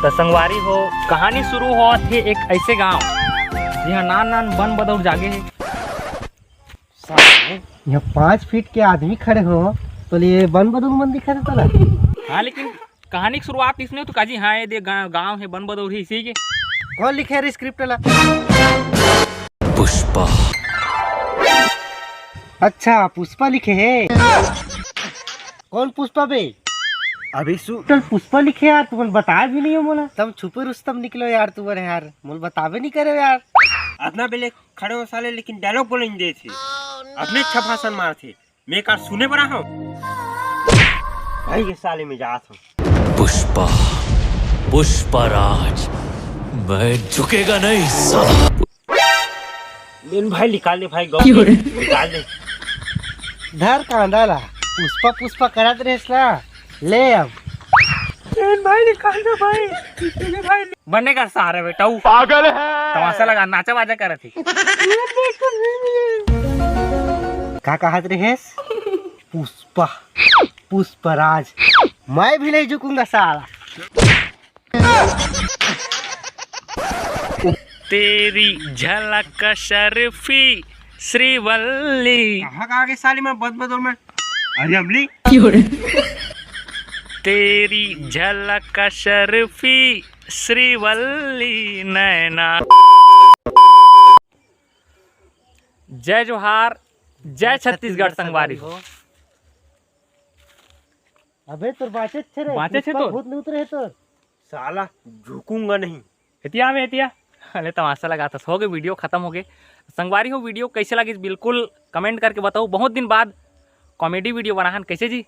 तो संगवारी हो, कहानी शुरू हो थे एक ऐसे गांव जहाँ नान नान बन बदौर जागे है। यहाँ 5 फीट के आदमी खड़े हो तो ये बन बदौर मन दिखा देता ना। हाँ लेकिन कहानी की शुरुआत इसने तो काजी हाँ ये दे गांव है बन बदौर है इसी के। कौन लिखे है स्क्रिप्ट वाला? पुष्पा। अच्छा पुष्पा लिखे है। कौन पुष्पा बे? अभी टोटल पुष्पा लिखे यार, तुम बताया भी नहीं हो मोला। तुम छुपे रुस्तम निकलो यार, तुम्हारे यार मोल बतावे नहीं करे यार। अपना बेले खड़े हो साले, लेकिन डायलॉग बोले नहीं दे थे। अपने अच्छा भाषण मार थे, मैं कार सुने पड़ा हूँ भाई के साले में जात हूँ। पुष्पा, पुष्पराज, मैं झुकेगा नहीं साला। लेन भाई निकाल दे भाई, गाँव निकाल दे। धर कांदाला पुष्पा पुष्पा करत रहेस ना, ले अब भाई निकाल दो भाई बनने का सहारा बेटा पागल है। तमाशा लगा नाचा बाजा कर रही। क्या कहत रहेस? पुष्पा पुष्पराज, मैं भी नहीं झुकूंगा साला। तेरी झलक शर्फी श्रीवल्ली। कहाँ कहाँ के साले में बद बदल में अरे अमली। तेरी झलक शर्फी श्रीवल्ली नैना। जय जोहार, जय छत्तीसगढ़ संगवारी हो। अबे तोर बाचे छे रे, बाचे छे पुष्पा तोर? भूत नहीं उतरे तोर। साला झुकूंगा नहीं। एतिया में एतिया अरे तमाशा लगा था। हो गए, वीडियो खत्म हो गए। संगवारी हो वीडियो कैसे लगी बिल्कुल कमेंट करके बताओ। बहुत दिन बाद कॉमेडी वीडियो बनाहन कैसे जी।